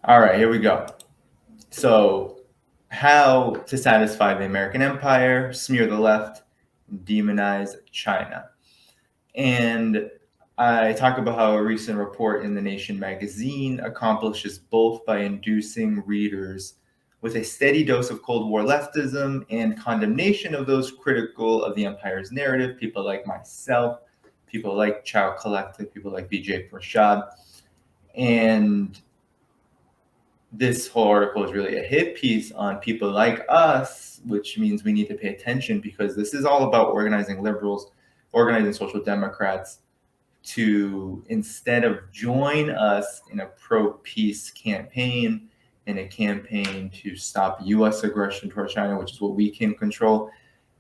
All right, here we go. So, how to satisfy the American empire, smear the left, demonize China. And I talk about how a recent report in The Nation magazine accomplishes both by inducing readers with a steady dose of Cold War leftism and condemnation of those critical of the empire's narrative, people like myself, people like Chow Collective, people like BJ Prashad. And this whole article is really a hit piece on people like us, which means we need to pay attention because this is all about organizing liberals, organizing social democrats to, instead of join us in a pro-peace campaign, in a campaign to stop U.S. aggression toward China, which is what we can control.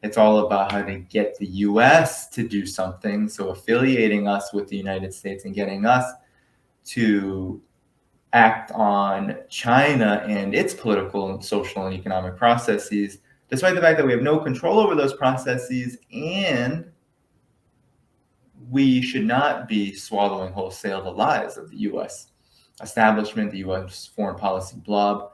It's all about how to get the U.S. to do something. So affiliating us with the United States and getting us to act on China and its political and social and economic processes, despite the fact that we have no control over those processes, and we should not be swallowing wholesale the lies of the U.S. establishment, the U.S. foreign policy blob.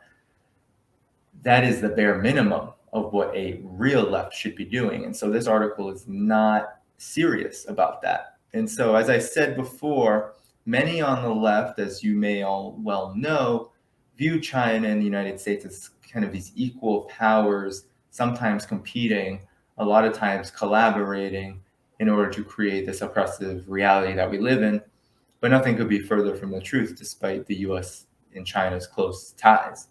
That is the bare minimum of what a real left should be doing. And so this article is not serious about that. And so, as I said before, many on the left, as you may all well know, view China and the United States as kind of these equal powers, sometimes competing, a lot of times collaborating in order to create this oppressive reality that we live in. But nothing could be further from the truth, despite the US and China's close ties.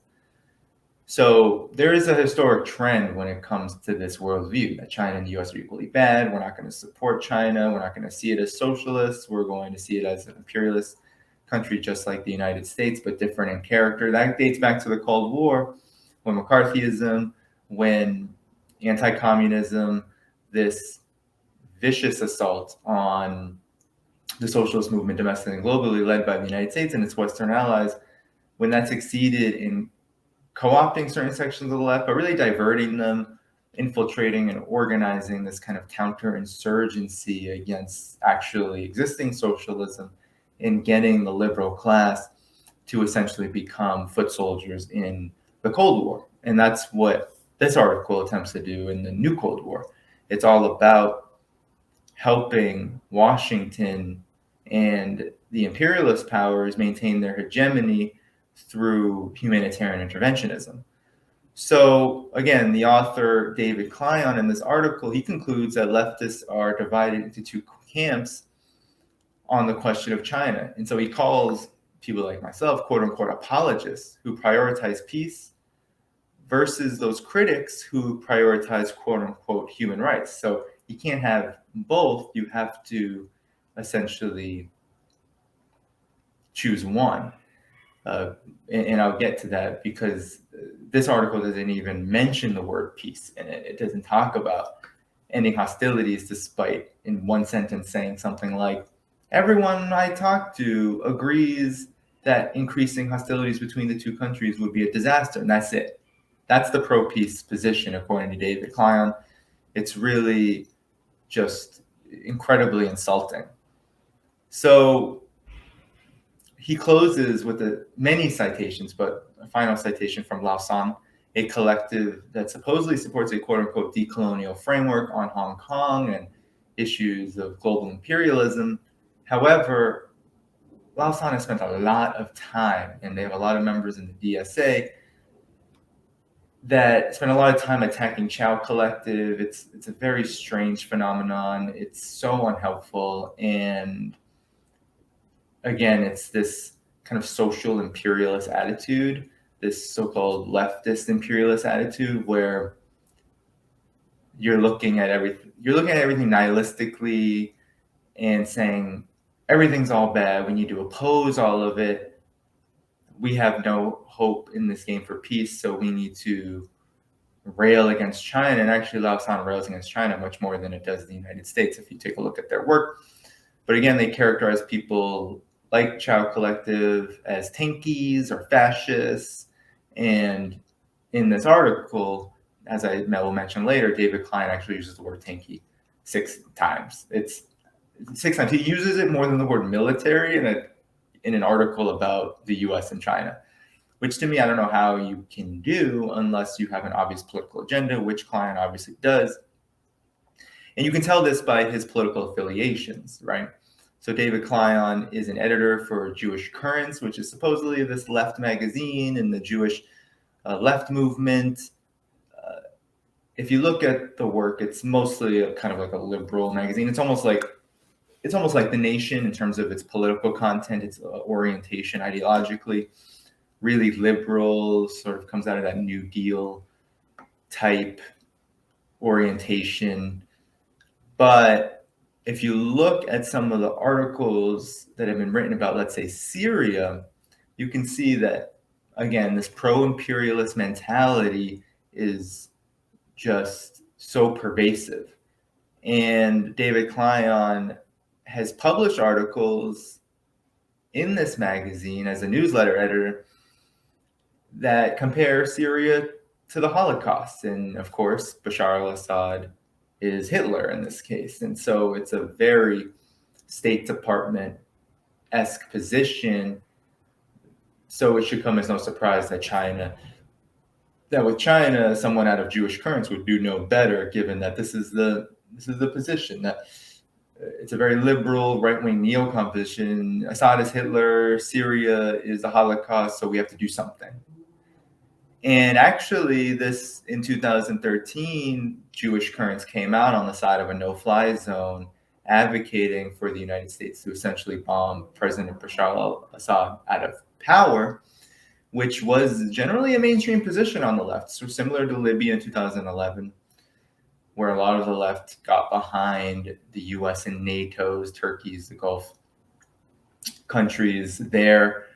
So there is a historic trend when it comes to this worldview that China and the US are equally bad. We're not going to support China. We're not going to see it as socialist. We're going to see it as an imperialist country just like the United States, but different in character. That dates back to the Cold War, when McCarthyism, when anti-communism, this vicious assault on the socialist movement domestically and globally led by the United States and its Western allies, when that succeeded in co-opting certain sections of the left, but really diverting them, infiltrating and organizing this kind of counterinsurgency against actually existing socialism and getting the liberal class to essentially become foot soldiers in the Cold War. And that's what this article attempts to do in the new Cold War. It's all about helping Washington and the imperialist powers maintain their hegemony through humanitarian interventionism. So again, the author David Klein in this article, he concludes that leftists are divided into two camps on the question of China. And so he calls people like myself, quote unquote, apologists who prioritize peace versus those critics who prioritize, quote unquote, human rights. So you can't have both. You have to essentially choose one. And I'll get to that because this article doesn't even mention the word peace in it. It doesn't talk about ending hostilities, despite in one sentence saying something like, everyone I talk to agrees that increasing hostilities between the two countries would be a disaster. And that's it. That's the pro-peace position, according to David Klein. It's really just incredibly insulting. So he closes with many citations, but a final citation from Lausan, a collective that supposedly supports a quote-unquote decolonial framework on Hong Kong and issues of global imperialism. However, Lausan has spent a lot of time, and they have a lot of members in the DSA that spend a lot of time attacking Chow Collective. It's a very strange phenomenon. It's so unhelpful. And again, it's this kind of social imperialist attitude, this so-called leftist imperialist attitude, where you're looking at everything nihilistically and saying everything's all bad. We need to oppose all of it. We have no hope in this game for peace, so we need to rail against China. And actually, Lausan rails against China much more than it does the United States if you take a look at their work. But again, they characterize people like Chow Collective as tankies or fascists. And in this article, as I will mention later, David Klein actually uses the word tanky 6 times. It's 6 times. He uses it more than the word military in an article about the US and China. which to me, I don't know how you can do unless you have an obvious political agenda, which Klein obviously does. And you can tell this by his political affiliations, right? So David Klein is an editor for Jewish Currents, which is supposedly this left magazine in the Jewish left movement. If you look at the work, it's mostly kind of like a liberal magazine. It's almost like The Nation in terms of its political content, its orientation ideologically, really liberal, sort of comes out of that New Deal type orientation. But if you look at some of the articles that have been written about, let's say, Syria, you can see that, again, this pro-imperialist mentality is just so pervasive. And David Klein has published articles in this magazine as a newsletter editor that compare Syria to the Holocaust. And of course, Bashar al-Assad is Hitler in this case. And so it's a very State Department-esque position. So it should come as no surprise that with China, someone out of Jewish Currents would do no better, given that this is the position, that it's a very liberal, right-wing neocon position. Assad is Hitler, Syria is the Holocaust, so we have to do something. And actually, this in 2013, Jewish Currents came out on the side of a no-fly zone, advocating for the United States to essentially bomb President Bashar al-Assad out of power, which was generally a mainstream position on the left. So similar to Libya in 2011, where a lot of the left got behind the US and NATO's, Turkey's, the Gulf countries, their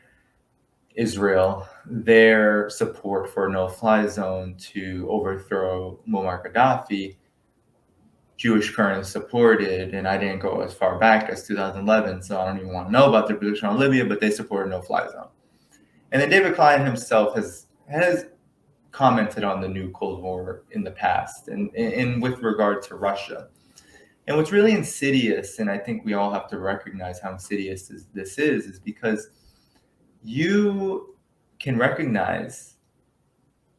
Israel, their support for a no-fly zone to overthrow Muammar Gaddafi. Jewish Currents supported, and I didn't go as far back as 2011, so I don't even want to know about their position on Libya, but they supported no-fly zone. And then David Klein himself has commented on the new Cold War in the past, and with regard to Russia. And what's really insidious, and I think we all have to recognize how insidious this is because you can recognize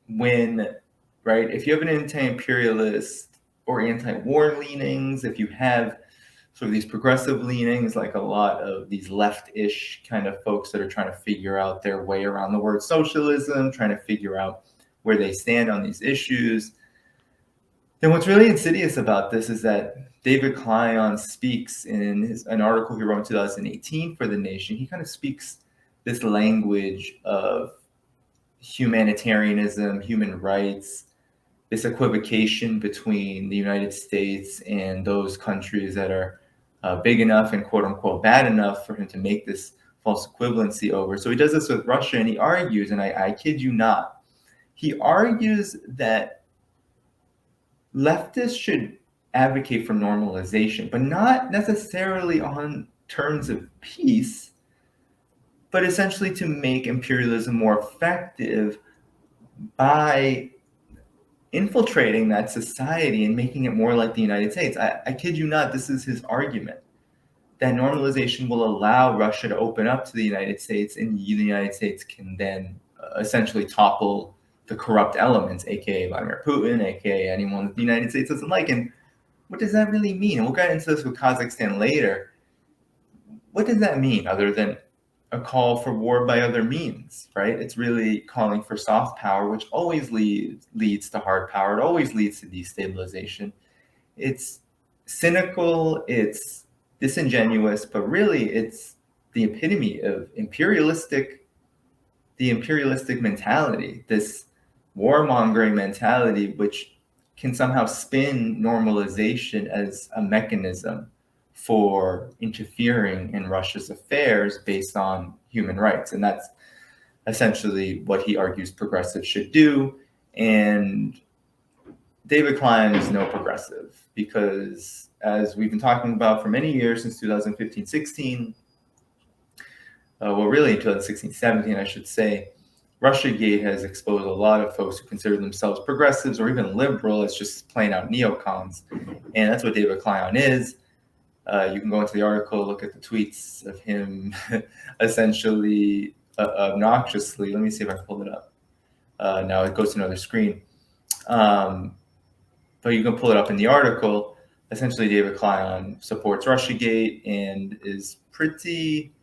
when, right, if you have an anti-imperialist or anti-war leanings, if you have sort of these progressive leanings, like a lot of these left-ish kind of folks that are trying to figure out their way around the word socialism, trying to figure out where they stand on these issues, then what's really insidious about this is that David Klein speaks in an article he wrote in 2018 for The Nation. He kind of speaks this language of humanitarianism, human rights, this equivocation between the United States and those countries that are big enough and quote unquote bad enough for him to make this false equivalency over. So he does this with Russia, and he argues, and I kid you not, he argues that leftists should advocate for normalization, but not necessarily on terms of peace, but essentially to make imperialism more effective by infiltrating that society and making it more like the United States. I kid you not, this is his argument, that normalization will allow Russia to open up to the United States, and the United States can then essentially topple the corrupt elements, aka Vladimir Putin, aka anyone that the United States doesn't like. And what does that really mean? And we'll get into this with Kazakhstan later. What does that mean other than a call for war by other means, right? It's really calling for soft power, which always leads to hard power. It always leads to destabilization. It's cynical, it's disingenuous, but really it's the epitome of the imperialistic mentality, this warmongering mentality, which can somehow spin normalization as a mechanism for interfering in Russia's affairs based on human rights. And that's essentially what he argues progressives should do. And David Klein is no progressive because, as we've been talking about for many years, since 2015-16, well, really 2016-17, I should say, Russiagate has exposed a lot of folks who consider themselves progressives or even liberal as just plain out neocons. And that's what David Klein is. You can go into the article, look at the tweets of him essentially obnoxiously. Let me see if I pulled it up. Now it goes to another screen. But you can pull it up in the article. Essentially, David Klein supports Russiagate and is pretty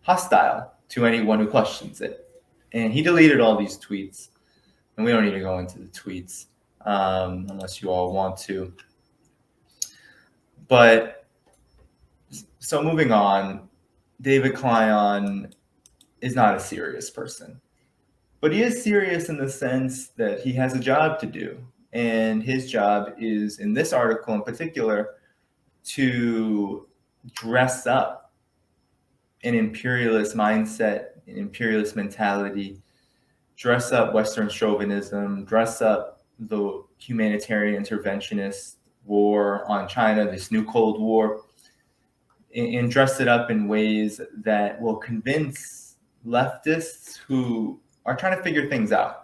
hostile to anyone who questions it. And he deleted all these tweets. And we don't need to go into the tweets unless you all want to. But so moving on, David Klein is not a serious person. But he is serious in the sense that he has a job to do. And his job is, in this article in particular, to dress up an imperialist mindset, an imperialist mentality, dress up Western chauvinism, dress up the humanitarian interventionist war on China, this new Cold War, and dress it up in ways that will convince leftists who are trying to figure things out.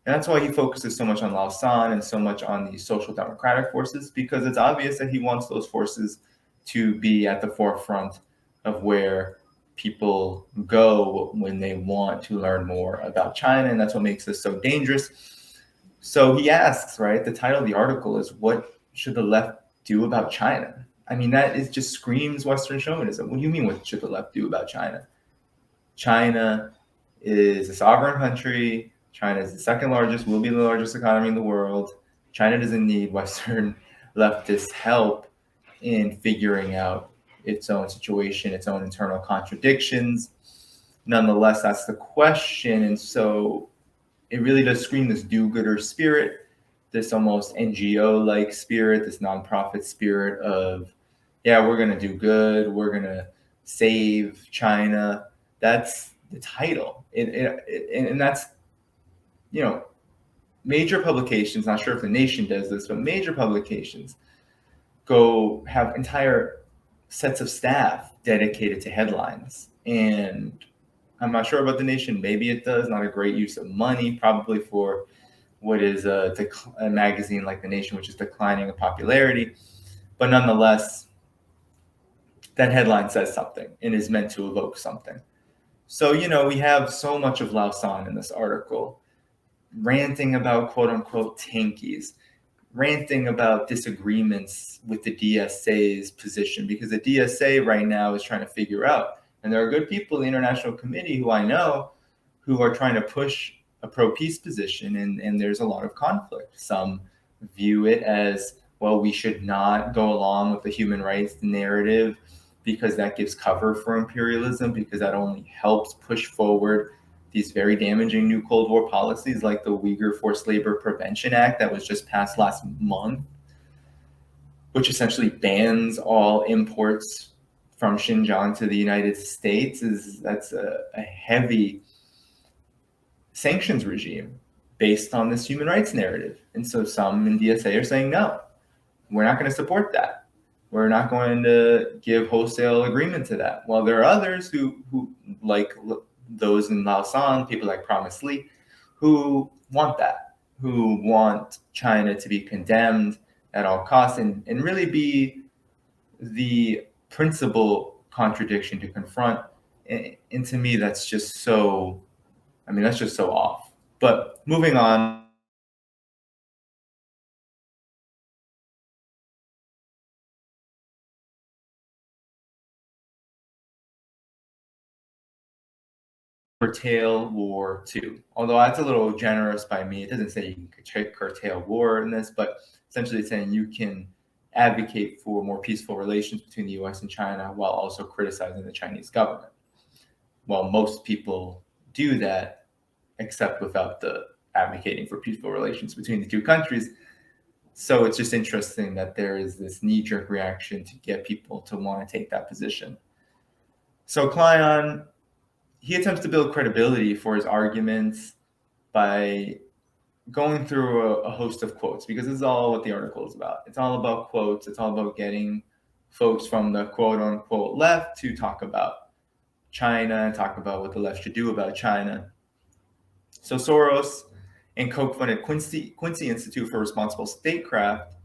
And that's why he focuses so much on Lausanne and so much on the social democratic forces, because it's obvious that he wants those forces to be at the forefront of where people go when they want to learn more about China. And that's what makes this so dangerous. So he asks, right, the title of the article is, what should the left do about China? I mean, that is just screams Western chauvinism. What do you mean, what should the left do about China? China is a sovereign country. China is the second largest, will be the largest economy in the world. China doesn't need Western leftist help in figuring out its own situation, its own internal contradictions. Nonetheless, that's the question. And so it really does scream this do-gooder spirit, this almost NGO-like spirit, this nonprofit spirit of, yeah, we're going to do good, we're going to save China. That's the title. And that's, you know, major publications, not sure if the Nation does this, but major publications go have entire sets of staff dedicated to headlines. And I'm not sure about the Nation. Maybe it does. Not a great use of money, probably for what is a magazine like the Nation, which is declining in popularity. But nonetheless, that headline says something and is meant to evoke something. So, you know, we have so much of Lausanne in this article, ranting about quote unquote tankies, ranting about disagreements with the DSA's position, because the DSA right now is trying to figure out, and there are good people in the International Committee who I know who are trying to push a pro-peace position, and there's a lot of conflict. Some view it as, well, we should not go along with the human rights narrative because that gives cover for imperialism, because that only helps push forward these very damaging new Cold War policies like the Uyghur Forced Labor Prevention Act that was just passed last month, which essentially bans all imports from Xinjiang to the United States. That's a heavy sanctions regime based on this human rights narrative. And so some in DSA are saying, no, we're not going to support that. We're not going to give wholesale agreement to that. Well, there are others who like those in Lausanne, people like Promise Lee, who want that, who want China to be condemned at all costs and really be the principal contradiction to confront. And to me, that's just so, I mean, that's just so off. But moving on. Curtail war too. Although that's a little generous by me. It doesn't say you can curtail war in this, but essentially it's saying you can advocate for more peaceful relations between the US and China while also criticizing the Chinese government. Well, most people do that, except without the advocating for peaceful relations between the two countries. So it's just interesting that there is this knee-jerk reaction to get people to want to take that position. So Klein, he attempts to build credibility for his arguments by going through a host of quotes, because this is all what the article is about. It's all about quotes. It's all about getting folks from the quote unquote left to talk about China and talk about what the left should do about China. So Soros and Koch-funded Quincy Institute for Responsible Statecraft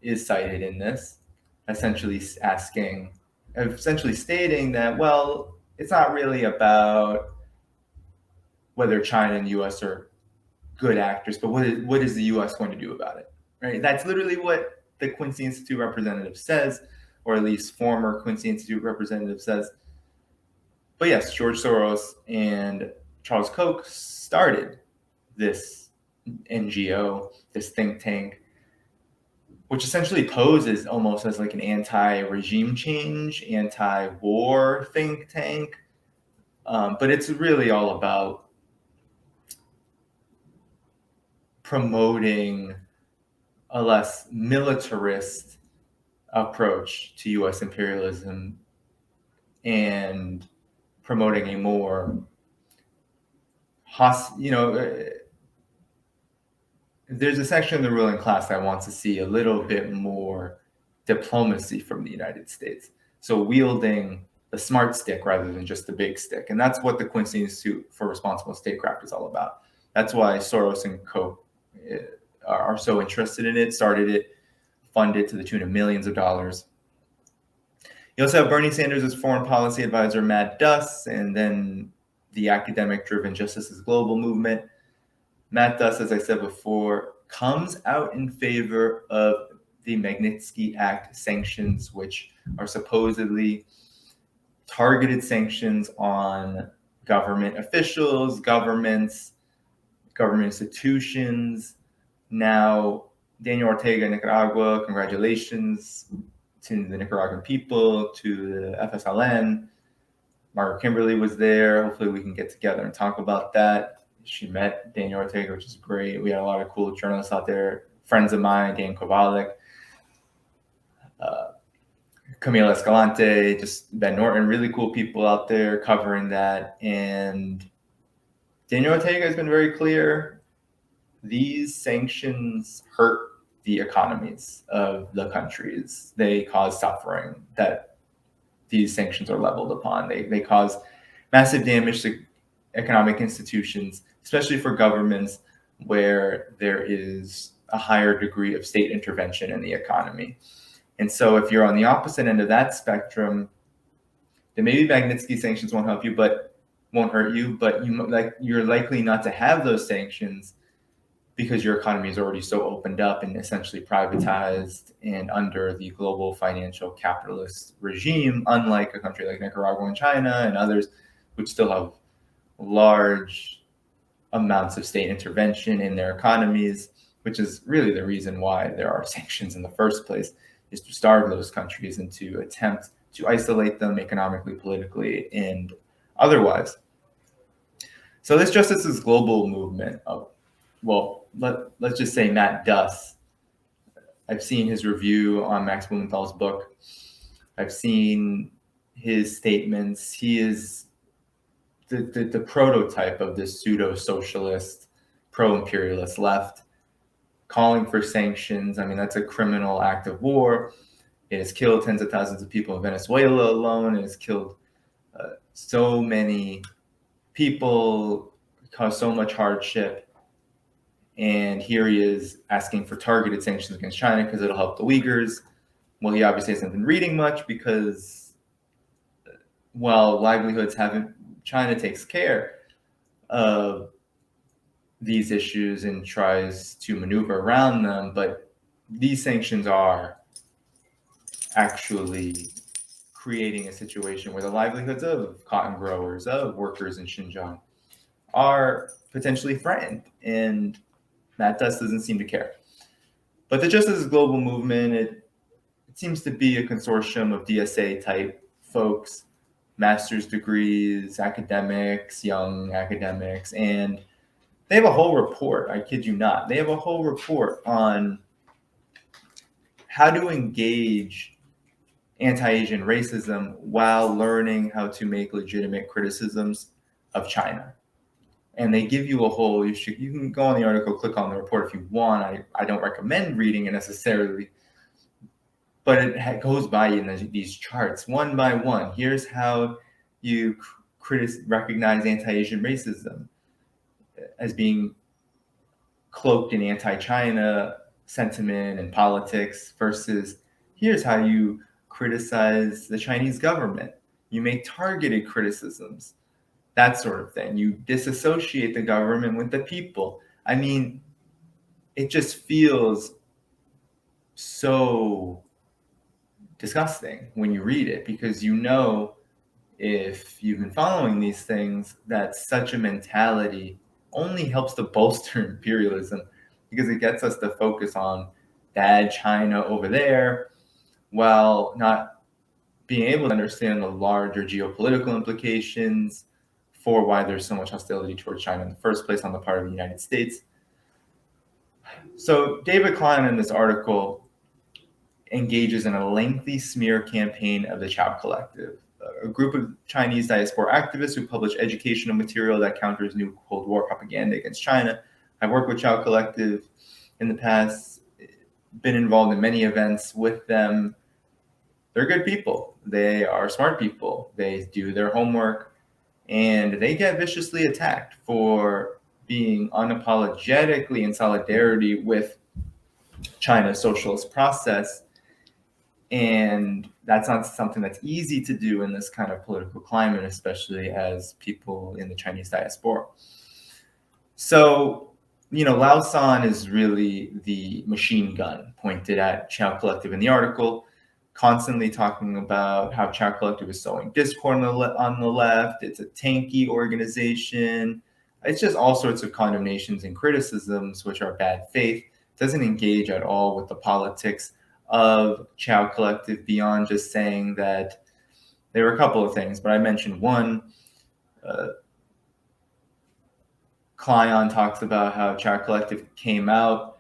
is cited in this, essentially stating that, well, it's not really about whether China and the U.S. are good actors, but what is the U.S. going to do about it? Right? That's literally what the Quincy Institute representative says, or at least former Quincy Institute representative says. But yes, George Soros and Charles Koch started this NGO, this think tank, which essentially poses almost as like an anti-regime change, anti-war think tank. But it's really all about promoting a less militarist approach to U.S. imperialism and promoting a more there's a section of the ruling class that wants to see a little bit more diplomacy from the United States. So wielding the smart stick rather than just the big stick. And that's what the Quincy Institute for Responsible Statecraft is all about. That's why Soros and Koch are so interested in it, started it, funded to the tune of millions of dollars. You also have Bernie Sanders as foreign policy advisor, Matt Duss, and then the academic-driven Justice is Global movement. Matt Duss, as I said before, comes out in favor of the Magnitsky Act sanctions, which are supposedly targeted sanctions on government officials, governments, government institutions. Now, Daniel Ortega, Nicaragua, congratulations to the Nicaraguan people, to the FSLN. Margaret Kimberly was there. Hopefully we can get together and talk about that. She met Daniel Ortega, which is great. We had a lot of cool journalists out there, friends of mine, Dan Kovalik, Camille Escalante, just Ben Norton, really cool people out there covering that. And Daniel Ortega has been very clear. These sanctions hurt the economies of the countries. They cause suffering that these sanctions are leveled upon. They cause massive damage to economic institutions, especially for governments where there is a higher degree of state intervention in the economy. And so if you're on the opposite end of that spectrum, then maybe Magnitsky sanctions won't help you, but won't hurt you, but you're likely not to have those sanctions because your economy is already so opened up and essentially privatized and under the global financial capitalist regime, unlike a country like Nicaragua and China and others, which still have large amounts of state intervention in their economies, which is really the reason why there are sanctions in the first place, is to starve those countries and to attempt to isolate them economically, politically, and otherwise. So this Justice is Global movement of, let's just say Matt Duss. I've seen his review on Max Blumenthal's book. I've seen his statements. He is the prototype of this pseudo-socialist, pro-imperialist left, calling for sanctions. I mean, that's a criminal act of war. It has killed tens of thousands of people in Venezuela alone. It has killed so many people, caused so much hardship. And here he is asking for targeted sanctions against China because it'll help the Uyghurs. Well, he obviously hasn't been reading much because, well, livelihoods haven't. China takes care of these issues and tries to maneuver around them, but these sanctions are actually creating a situation where the livelihoods of cotton growers, of workers in Xinjiang, are potentially threatened, and Matt Duss doesn't seem to care. But the Justice is Global movement, it seems to be a consortium of DSA-type folks, master's degrees, academics, young academics, and they have a whole report, I kid you not. They have a whole report on how to engage anti-Asian racism while learning how to make legitimate criticisms of China. And they give you a whole, you can go on the article, click on the report if you want. I don't recommend reading it necessarily, but it goes by in these charts one by one. Here's how you recognize anti-Asian racism as being cloaked in anti-China sentiment and politics versus here's how you criticize the Chinese government. You make targeted criticisms that sort of thing. You disassociate the government with the people. I mean, it just feels so disgusting when you read it, because you know, if you've been following these things, that such a mentality only helps to bolster imperialism, because it gets us to focus on bad China over there while not being able to understand the larger geopolitical implications for why there's so much hostility towards China in the first place on the part of the United States. So David Klein in this article engages in a lengthy smear campaign of the Chow Collective, a group of Chinese diaspora activists who publish educational material that counters new Cold War propaganda against China. I've worked with Chow Collective in the past, been involved in many events with them. They're good people. They are smart people. They do their homework, and they get viciously attacked for being unapologetically in solidarity with China's socialist process. And that's not something that's easy to do in this kind of political climate, especially as people in the Chinese diaspora. So, Lao San is really the machine gun pointed at Chow Collective in the article, constantly talking about how Chow Collective is sowing discord on the left. It's a tanky organization. It's just all sorts of condemnations and criticisms, which are bad faith. It doesn't engage at all with the politics of Chow Collective beyond just saying that there were a couple of things, but I mentioned one. Klein talks about how Chow Collective came out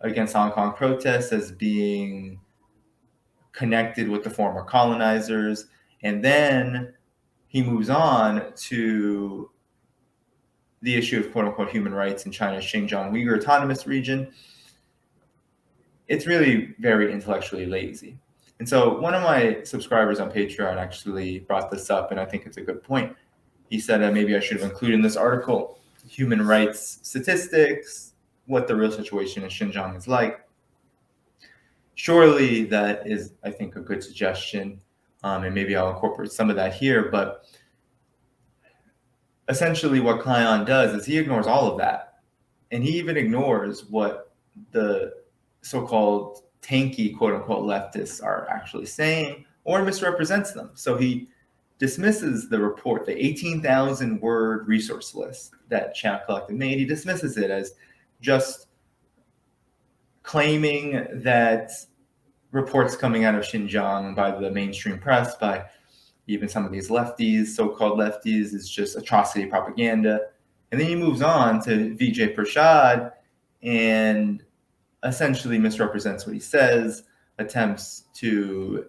against Hong Kong protests as being connected with the former colonizers, and then he moves on to the issue of quote-unquote human rights in China's Xinjiang Uyghur Autonomous Region. It's really very intellectually lazy. And so one of my subscribers on Patreon actually brought this up, and I think it's a good point. He said that maybe I should have included in this article human rights statistics, what the real situation in Xinjiang is like. Surely that is, I think, a good suggestion, and maybe I'll incorporate some of that here. But essentially what Klein does is he ignores all of that. And he even ignores what the so-called tanky, quote-unquote, leftists are actually saying, or misrepresents them. So he dismisses the report, the 18,000 word resource list that Chow Collective made. He dismisses it as just claiming that reports coming out of Xinjiang by the mainstream press, by even some of these lefties, so-called lefties, is just atrocity propaganda. And then he moves on to Vijay Prashad and essentially misrepresents what he says, attempts to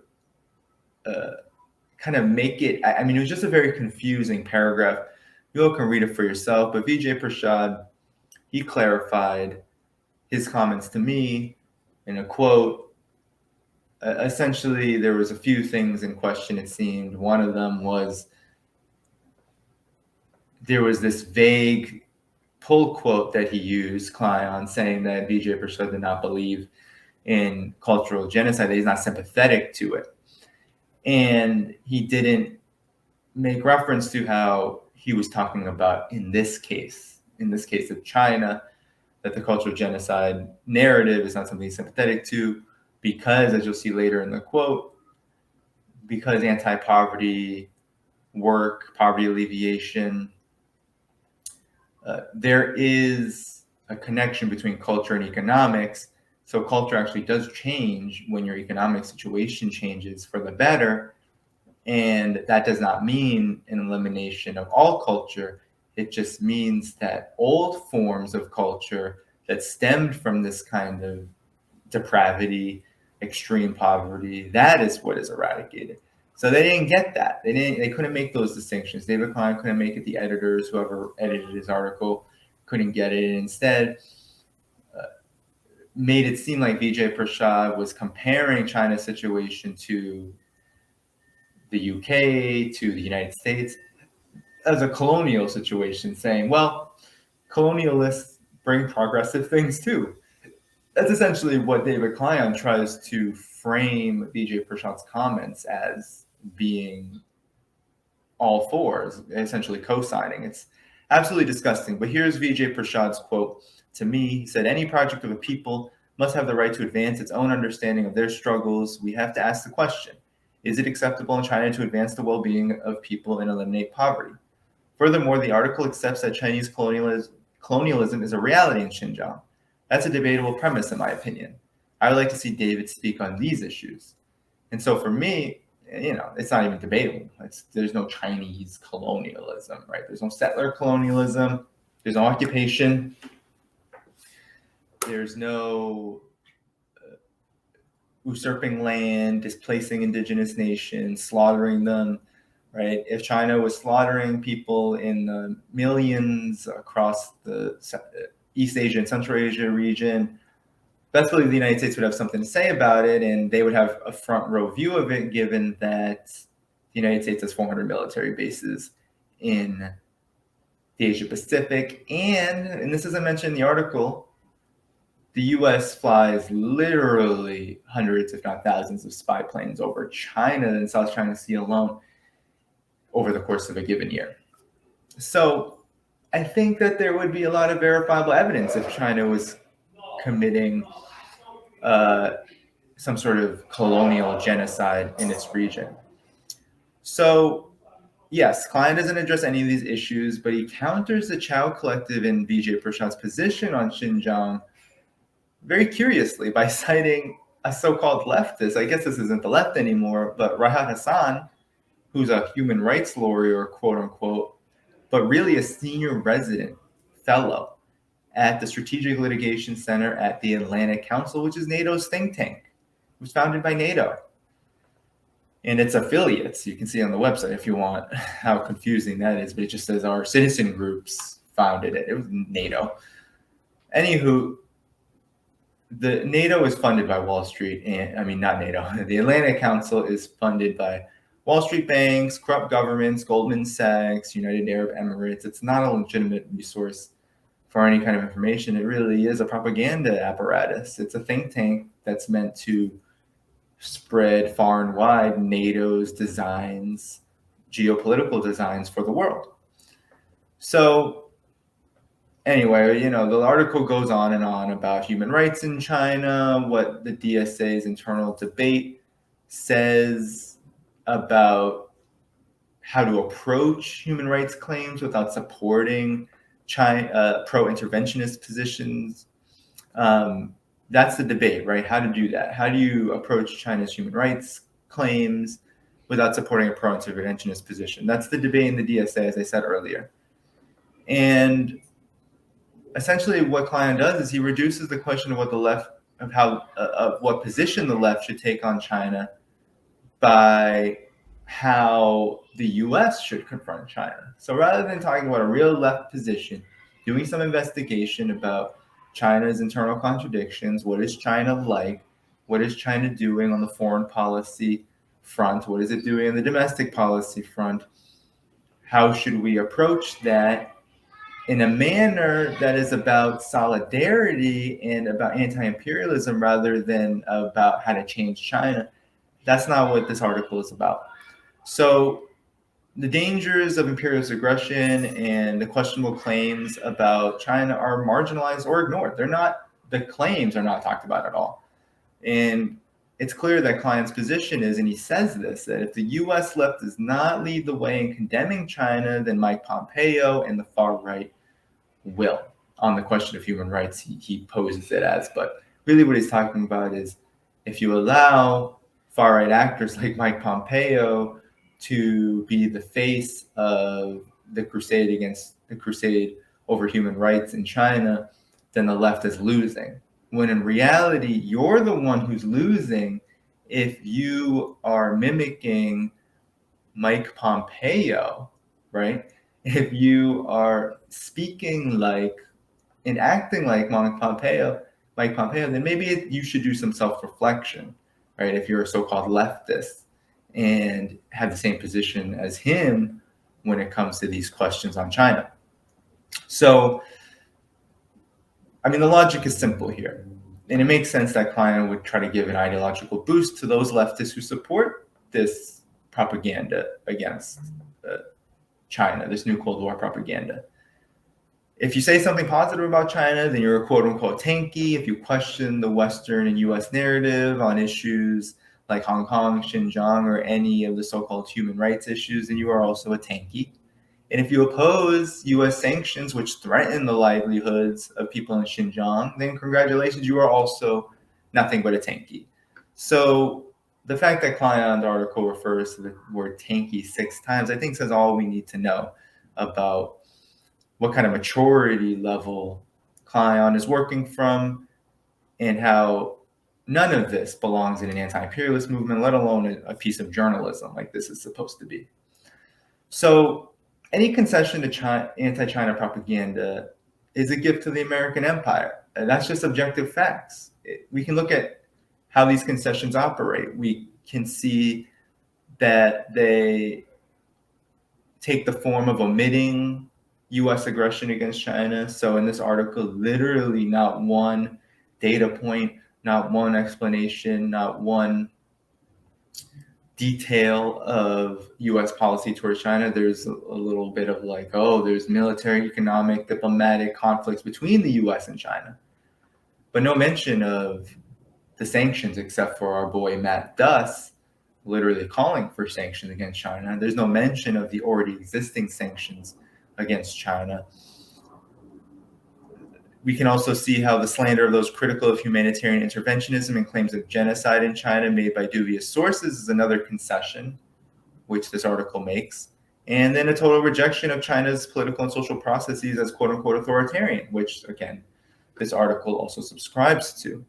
kind of make it, I mean, it was just a very confusing paragraph. You all can read it for yourself, but Vijay Prashad, he clarified his comments to me in a quote. Essentially, there was a few things in question, it seemed. One of them was there was this vague pull quote that he used, Klein, saying that Vijay Prashad did not believe in cultural genocide, that he's not sympathetic to it. And he didn't make reference to how he was talking about in this case of China, that the cultural genocide narrative is not something he's sympathetic to, because, as you'll see later in the quote, because anti-poverty work, poverty alleviation, there is a connection between culture and economics. So culture actually does change when your economic situation changes for the better. And that does not mean an elimination of all culture. It just means that old forms of culture that stemmed from this kind of depravity, extreme poverty, that is what is eradicated. So they didn't get that. They couldn't make those distinctions. David Klein couldn't make it. The editors, whoever edited his article, couldn't get it. And instead, made it seem like Vijay Prashad was comparing China's situation to the UK, to the United States, as a colonial situation, saying, well, colonialists bring progressive things too. That's essentially what David Klein tries to frame Vijay Prashad's comments as being all fours, essentially co-signing. It's absolutely disgusting. But here's Vijay Prasad's quote to me. He said, "Any project of a people must have the right to advance its own understanding of their struggles. We have to ask the question, is it acceptable in China to advance the well-being of people and eliminate poverty?" Furthermore, the article accepts that Chinese colonialism is a reality in Xinjiang. That's a debatable premise, in my opinion. I would like to see David speak on these issues. And so for me, it's not even debatable. There's no Chinese colonialism, right? There's no settler colonialism. There's no occupation. There's no usurping land, displacing indigenous nations, slaughtering them, right? If China was slaughtering people in the millions across the East Asia and Central Asia region, best believe the United States would have something to say about it, and they would have a front row view of it, given that the United States has 400 military bases in the Asia Pacific. And this isn't mentioned in the article, the US flies literally hundreds, if not thousands, of spy planes over China and South China Sea alone over the course of a given year. So I think that there would be a lot of verifiable evidence if China was committing some sort of colonial genocide in its region. So yes, Klein doesn't address any of these issues, but he counters the Chow Collective and Vijay Prasad's position on Xinjiang very curiously by citing a so-called leftist. I guess this isn't the left anymore, but Rahat Hassan, who's a human rights lawyer, quote unquote, but really a senior resident fellow at the Strategic Litigation Center at the Atlantic Council, which is NATO's think tank. It was founded by NATO and its affiliates. You can see on the website if you want how confusing that is, but it just says our citizen groups founded it. It was NATO. Anywho, the NATO is funded by Wall Street, and I mean, not NATO. The Atlantic Council is funded by Wall Street banks, corrupt governments, Goldman Sachs, United Arab Emirates. It's not a legitimate resource for any kind of information. It really is a propaganda apparatus. It's a think tank that's meant to spread far and wide NATO's designs, geopolitical designs for the world. So anyway, the article goes on and on about human rights in China, what the DSA's internal debate says about how to approach human rights claims without supporting China pro-interventionist positions. That's the debate, right? How to do that. How do you approach China's human rights claims without supporting a pro-interventionist position? That's the debate in the DSA, as I said earlier. And essentially what Klein does is he reduces the question of what the left, of what position the left should take on China by how the US should confront China. So rather than talking about a real left position, doing some investigation about China's internal contradictions, what is China like, what is China doing on the foreign policy front, what is it doing on the domestic policy front, how should we approach that in a manner that is about solidarity and about anti-imperialism rather than about how to change China. That's not what this article is about. So the dangers of imperialist aggression and the questionable claims about China are marginalized or ignored. The claims are not talked about at all. And it's clear that Klein's position is, and he says this, that if the US left does not lead the way in condemning China, then Mike Pompeo and the far right will, on the question of human rights, he poses it as. But really what he's talking about is if you allow far-right actors like Mike Pompeo to be the face of the crusade over human rights in China, then the left is losing. When in reality, you're the one who's losing if you are mimicking Mike Pompeo, right? If you are speaking like and acting like Mike Pompeo, then maybe you should do some self-reflection, right? If you're a so-called leftist and have the same position as him when it comes to these questions on China. So, I mean, the logic is simple here. And it makes sense that Klein would try to give an ideological boost to those leftists who support this propaganda against China, this new Cold War propaganda. If you say something positive about China, then you're a quote unquote tanky. If you question the Western and US narrative on issues like Hong Kong, Xinjiang, or any of the so-called human rights issues, then you are also a tanky. And if you oppose US sanctions, which threaten the livelihoods of people in Xinjiang, then congratulations, you are also nothing but a tanky. So the fact that Klein's article refers to the word tanky 6 times, I think says all we need to know about what kind of maturity level Klein is working from and how none of this belongs in an anti-imperialist movement, let alone a piece of journalism like this is supposed to be. So any concession to anti-China propaganda is a gift to the American empire. And that's just objective facts. We can look at how these concessions operate. We can see that they take the form of omitting US aggression against China. So in this article, literally not one data point, not one explanation, not one detail of US policy towards China. There's a little bit of like, oh, there's military, economic, diplomatic conflicts between the US and China, but no mention of the sanctions except for our boy Matt Duss literally calling for sanctions against China. There's no mention of the already existing sanctions against China. We can also see how the slander of those critical of humanitarian interventionism and claims of genocide in China made by dubious sources is another concession, which this article makes. And then a total rejection of China's political and social processes as quote unquote authoritarian, which again, this article also subscribes to.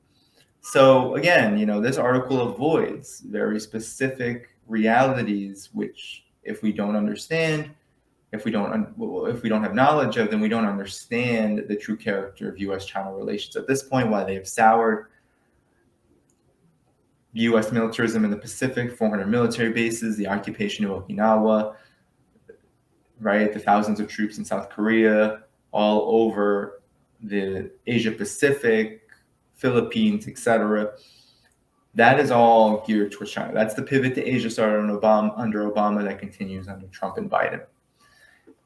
So again, this article avoids very specific realities, which if we don't understand, if we don't have knowledge of, then we don't understand the true character of U.S.-China relations at this point, why they have soured. U.S. militarism in the Pacific, 400 military bases, the occupation of Okinawa, right? The thousands of troops in South Korea, all over the Asia-Pacific, Philippines, etc. That is all geared towards China. That's the pivot to Asia started under Obama that continues under Trump and Biden.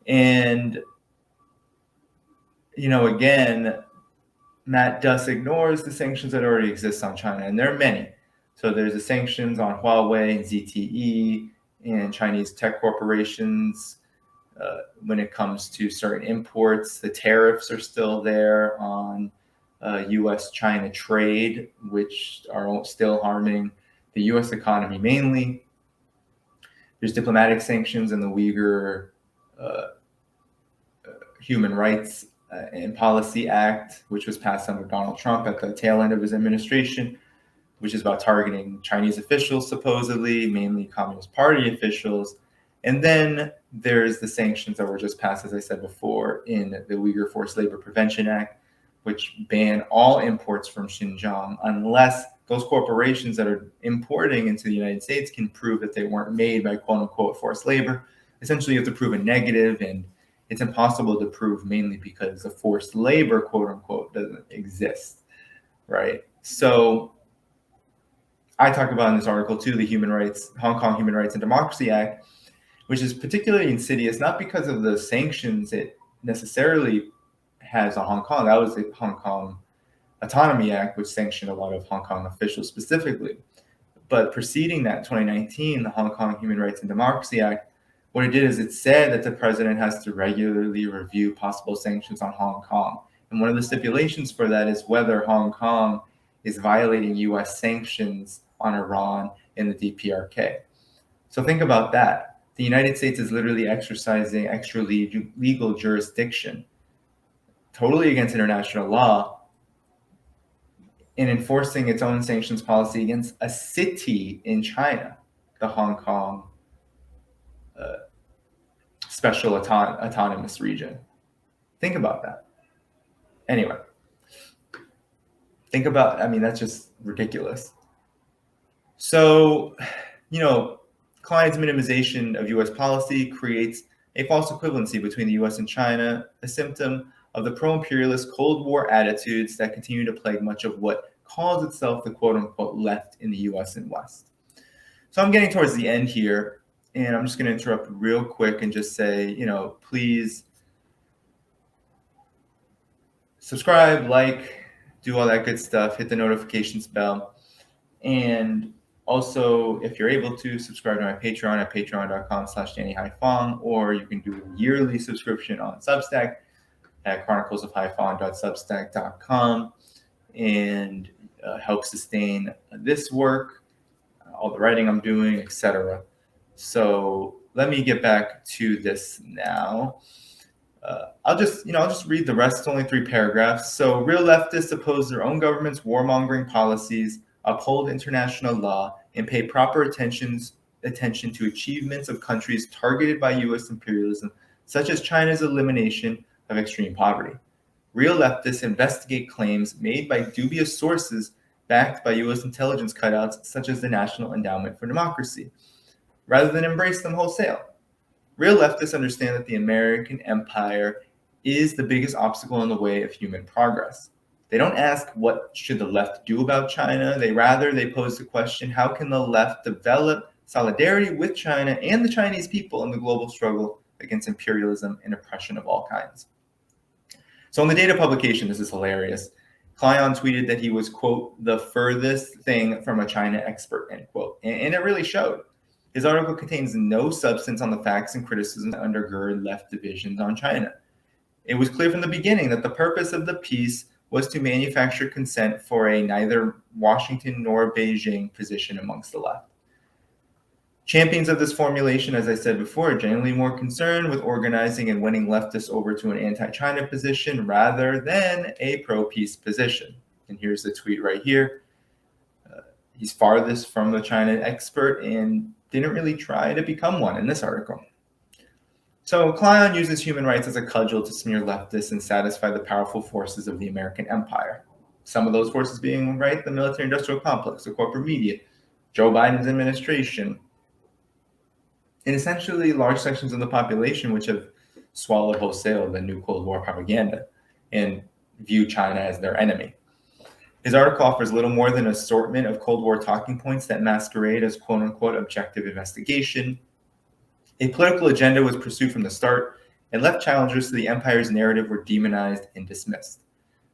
And, again, Matt Duss ignores the sanctions that already exist on China, and there are many. So there's the sanctions on Huawei and ZTE and Chinese tech corporations. When it comes to certain imports, the tariffs are still there on U.S.-China trade, which are still harming the U.S. economy mainly. There's diplomatic sanctions in the Uyghur Human Rights and Policy Act, which was passed under Donald Trump at the tail end of his administration, which is about targeting Chinese officials, supposedly, mainly Communist Party officials. And then there's the sanctions that were just passed, as I said before, in the Uyghur Forced Labor Prevention Act, which ban all imports from Xinjiang unless those corporations that are importing into the United States can prove that they weren't made by quote-unquote forced labor. Essentially, you have to prove a negative, and it's impossible to prove mainly because the forced labor, quote-unquote, doesn't exist, right? So I talk about in this article, too, the Hong Kong Human Rights and Democracy Act, which is particularly insidious, not because of the sanctions it necessarily has on Hong Kong. That was the Hong Kong Autonomy Act, which sanctioned a lot of Hong Kong officials specifically. But preceding that, 2019, the Hong Kong Human Rights and Democracy Act, what it did is it said that the president has to regularly review possible sanctions on Hong Kong. And one of the stipulations for that is whether Hong Kong is violating U.S. sanctions on Iran in the DPRK. So think about that. The United States is literally exercising extra-legal jurisdiction, totally against international law, in enforcing its own sanctions policy against a city in China, the Hong Kong Special Autonomous Region. Think about that. Anyway, that's just ridiculous. So, Klein's minimization of U.S. policy creates a false equivalency between the U.S. and China, a symptom of the pro-imperialist Cold War attitudes that continue to plague much of what calls itself the quote-unquote left in the U.S. and West. So I'm getting towards the end here. And I'm just going to interrupt real quick and just say, please subscribe, like, do all that good stuff, hit the notifications bell. And also, if you're able to, subscribe to my Patreon at patreon.com/Danny Haiphong, or you can do a yearly subscription on Substack at chroniclesofhaiphong.substack.com, and help sustain this work, all the writing I'm doing, etc. So let me get back to this now. I'll just read the rest. It's only 3 paragraphs. So real leftists oppose their own government's warmongering policies, uphold international law, and pay proper attention to achievements of countries targeted by U.S. imperialism, such as China's elimination of extreme poverty. Real leftists investigate claims made by dubious sources backed by U.S. intelligence cutouts, such as the National Endowment for Democracy, rather than embrace them wholesale. Real leftists understand that the American empire is the biggest obstacle in the way of human progress. They don't ask what should the left do about China. They pose the question, how can the left develop solidarity with China and the Chinese people in the global struggle against imperialism and oppression of all kinds? So in the date of publication, this is hilarious. Clion tweeted that he was, quote, the furthest thing from a China expert, end quote. And it really showed. His article contains no substance on the facts and criticisms that undergird left divisions on China. It was clear from the beginning that the purpose of the piece was to manufacture consent for a neither Washington nor Beijing position amongst the left. Champions of this formulation, as I said before, are generally more concerned with organizing and winning leftists over to an anti-China position rather than a pro-peace position. And here's the tweet right here. He's farthest from the China expert and didn't really try to become one in this article. So Clion uses human rights as a cudgel to smear leftists and satisfy the powerful forces of the American empire. Some of those forces being, the military-industrial complex, the corporate media, Joe Biden's administration, and essentially large sections of the population which have swallowed wholesale the new Cold War propaganda and view China as their enemy. His article offers little more than an assortment of Cold War talking points that masquerade as quote-unquote objective investigation. A political agenda was pursued from the start, and left challengers to the empire's narrative were demonized and dismissed.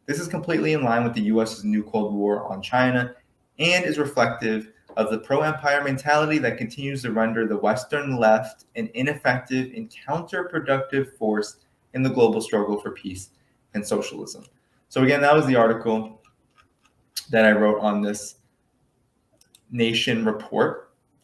This is completely in line with the U.S.'s new Cold War on China and is reflective of the pro-empire mentality that continues to render the Western left an ineffective and counterproductive force in the global struggle for peace and socialism. So again, that was the article that I wrote on this Nation report.